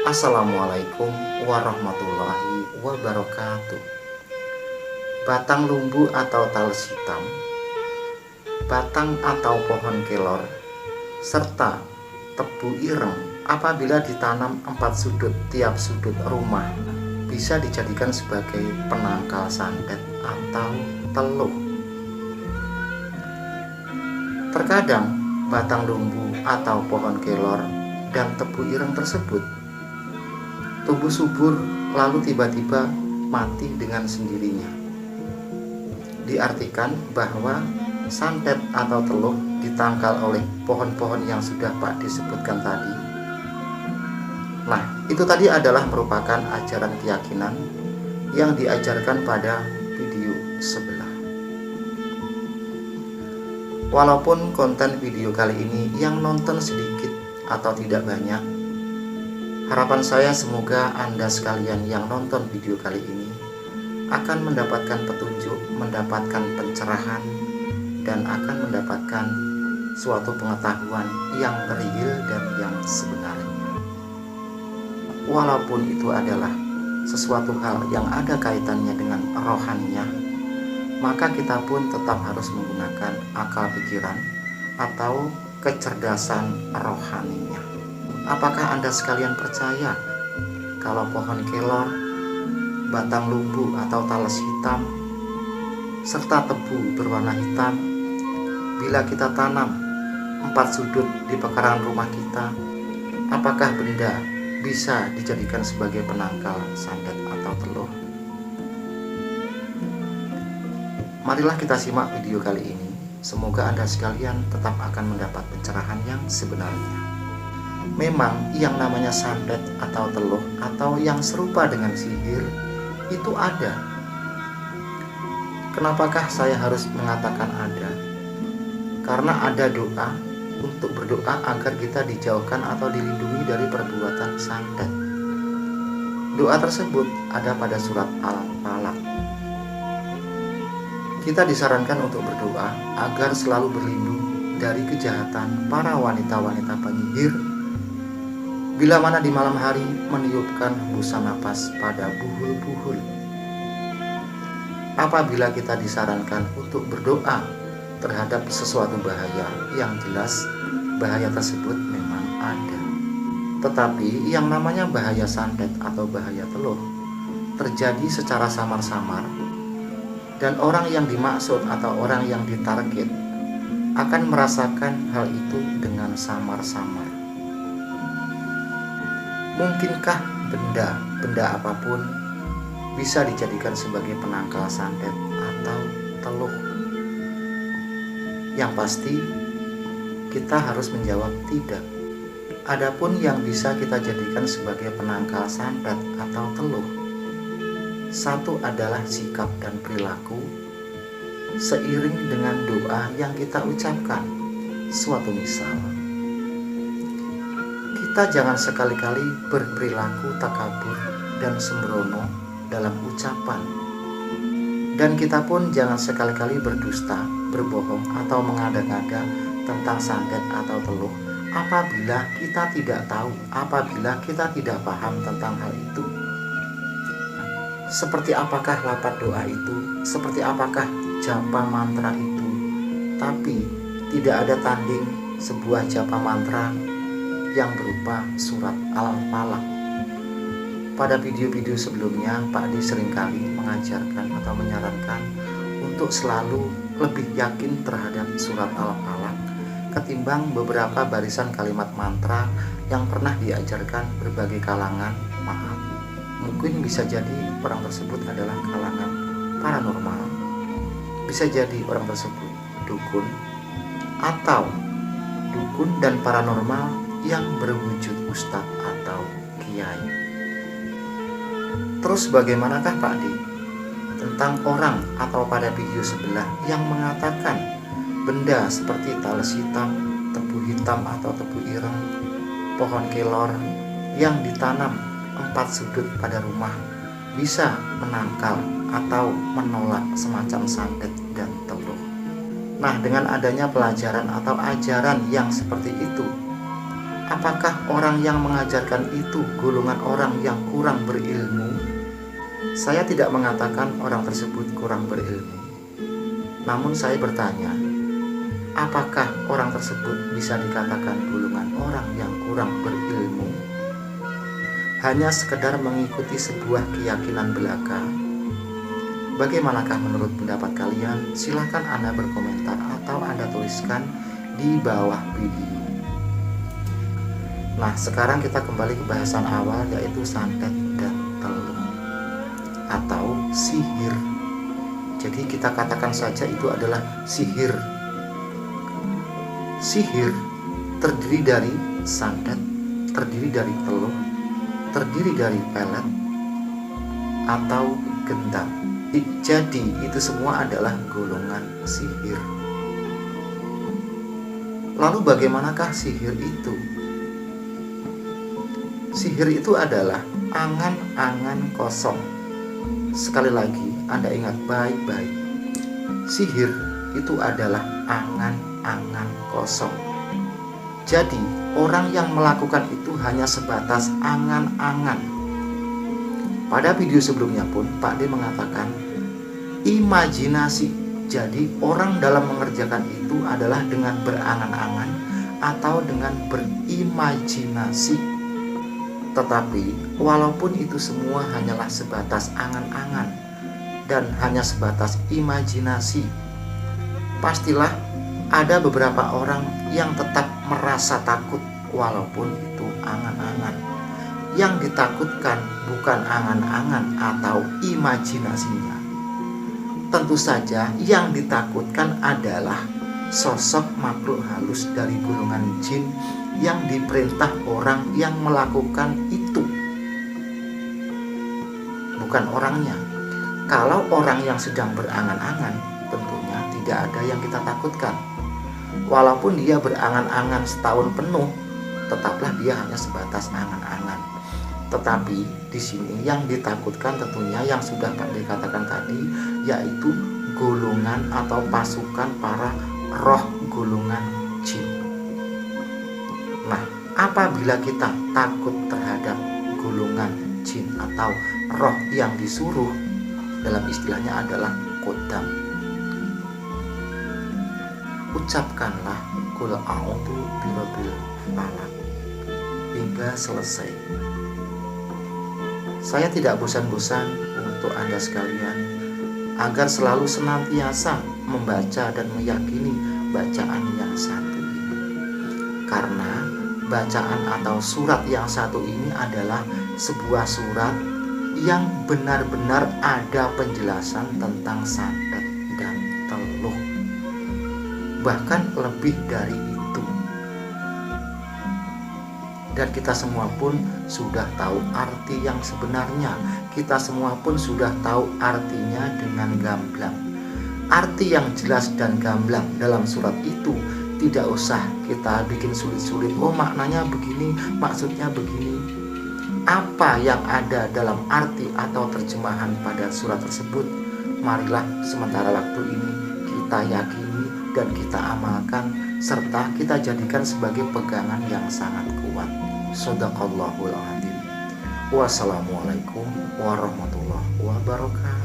Assalamualaikum warahmatullahi wabarakatuh. Batang lumbu atau talas hitam, batang atau pohon kelor, serta tebu ireng apabila ditanam 4 sudut tiap sudut rumah bisa dijadikan sebagai penangkal santet atau teluh. Terkadang batang lumbu atau pohon kelor dan tebu ireng tersebut tumbuh subur lalu tiba-tiba mati dengan sendirinya. Diartikan bahwa santet atau teluh ditangkal oleh pohon-pohon yang sudah Pak disebutkan tadi. Nah, itu tadi adalah merupakan ajaran keyakinan yang diajarkan pada video sebelah. Walaupun konten video kali ini yang nonton sedikit atau tidak banyak, harapan saya semoga Anda sekalian yang nonton video kali ini akan mendapatkan petunjuk, mendapatkan pencerahan, dan akan mendapatkan suatu pengetahuan yang real dan yang sebenarnya. Walaupun itu adalah sesuatu hal yang ada kaitannya dengan rohaninya, maka kita pun tetap harus menggunakan akal pikiran atau kecerdasan rohaninya. Apakah Anda sekalian percaya kalau pohon kelor, batang lumbu atau talas hitam, serta tebu berwarna hitam, bila kita tanam 4 sudut di pekarangan rumah kita, apakah benda bisa dijadikan sebagai penangkal santet atau teluh? Marilah kita simak video kali ini. Semoga Anda sekalian tetap akan mendapat pencerahan yang sebenarnya. Memang yang namanya santet atau teluh atau yang serupa dengan sihir itu ada. Kenapakah saya harus mengatakan ada? Karena ada doa untuk berdoa agar kita dijauhkan atau dilindungi dari perbuatan santet. Doa tersebut ada pada surat Al-Falaq. Kita disarankan untuk berdoa agar selalu berlindung dari kejahatan para wanita-wanita penyihir bila mana di malam hari meniupkan hembusan napas pada buhul-buhul. Apabila kita disarankan untuk berdoa terhadap sesuatu bahaya, yang jelas bahaya tersebut memang ada. Tetapi yang namanya bahaya santet atau bahaya teluh terjadi secara samar-samar, dan orang yang dimaksud atau orang yang ditarget akan merasakan hal itu dengan samar-samar. Mungkinkah benda apapun bisa dijadikan sebagai penangkal santet atau teluh? Yang pasti kita harus menjawab tidak. Adapun yang bisa kita jadikan sebagai penangkal santet atau teluh, satu adalah sikap dan perilaku seiring dengan doa yang kita ucapkan. Suatu misal, kita jangan sekali-kali berperilaku takabur dan sembrono dalam ucapan, dan kita pun jangan sekali-kali berdusta, berbohong atau mengada-ngada tentang santet atau teluh apabila kita tidak tahu, apabila kita tidak paham tentang hal itu. Seperti apakah lafaz doa itu, seperti apakah japa mantra itu, tapi tidak ada tanding sebuah japa mantra yang berupa surat Al-Falaq. Pada video-video sebelumnya, Pak Adi seringkali mengajarkan atau menyarankan untuk selalu lebih yakin terhadap surat Al-Falaq ketimbang beberapa barisan kalimat mantra yang pernah diajarkan berbagai kalangan. Maaf, mungkin bisa jadi orang tersebut adalah kalangan paranormal, bisa jadi orang tersebut dukun, atau dukun dan paranormal yang berwujud ustadz atau kiai. Terus bagaimanakah Pak Adi tentang orang atau pada video sebelah yang mengatakan benda seperti talas hitam, tebu hitam atau tebu ireng, pohon kelor yang ditanam 4 sudut pada rumah bisa menangkal atau menolak semacam santet dan teluh? Nah, dengan adanya pelajaran atau ajaran yang seperti itu, Apakah orang yang mengajarkan itu golongan orang yang kurang berilmu? Saya tidak mengatakan orang tersebut kurang berilmu. Namun saya bertanya, apakah orang tersebut bisa dikatakan golongan orang yang kurang berilmu? Hanya sekedar mengikuti sebuah keyakinan belaka? Bagaimanakah menurut pendapat kalian? Silakan Anda berkomentar atau Anda tuliskan di bawah video. Nah, sekarang kita kembali ke bahasan awal, yaitu santet dan telung atau sihir. Jadi kita katakan saja itu adalah sihir. Sihir terdiri dari santet, terdiri dari telung, terdiri dari pelet atau gendam. Jadi itu semua adalah golongan sihir. Lalu bagaimanakah sihir itu? Sihir itu adalah angan-angan kosong. Sekali lagi, Anda ingat baik-baik. Sihir itu adalah angan-angan kosong. Jadi, orang yang melakukan itu hanya sebatas angan-angan. Pada video sebelumnya pun, Pak D mengatakan imajinasi. Jadi, orang dalam mengerjakan itu adalah dengan berangan-angan atau dengan berimajinasi. Tetapi walaupun itu semua hanyalah sebatas angan-angan dan hanya sebatas imajinasi, pastilah ada beberapa orang yang tetap merasa takut walaupun itu angan-angan. Yang ditakutkan bukan angan-angan atau imajinasinya. Tentu saja yang ditakutkan adalah sosok makhluk halus dari golongan jin yang diperintah orang yang melakukan itu, bukan orangnya. Kalau orang yang sedang berangan-angan, tentunya tidak ada yang kita takutkan. Walaupun dia berangan-angan setahun penuh, tetaplah dia hanya sebatas angan-angan. Tetapi di sini yang ditakutkan tentunya yang sudah Pak dikatakan tadi, yaitu golongan atau pasukan para roh golongan jin. Nah, apabila kita takut terhadap golongan jin atau roh yang disuruh, dalam istilahnya adalah kodam, ucapkanlah qul a'udzu birabbil falaq hingga selesai. Saya tidak bosan-bosan untuk Anda sekalian agar selalu senantiasa membaca dan meyakini bacaan yang satu ini. Karena bacaan atau surat yang satu ini adalah sebuah surat yang benar-benar ada penjelasan tentang santet dan teluh. Bahkan lebih dari itu. Dan kita semua pun sudah tahu arti yang sebenarnya. Kita semua pun sudah tahu artinya dengan gamblang. Arti yang jelas dan gamblang dalam surat itu tidak usah kita bikin sulit-sulit. Oh, maknanya begini, maksudnya begini. Apa yang ada dalam arti atau terjemahan pada surat tersebut, marilah sementara waktu ini kita yakini dan kita amalkan, serta kita jadikan sebagai pegangan yang sangat kuat. Shadaqallahul adzim. Wassalamualaikum warahmatullahi wabarakatuh.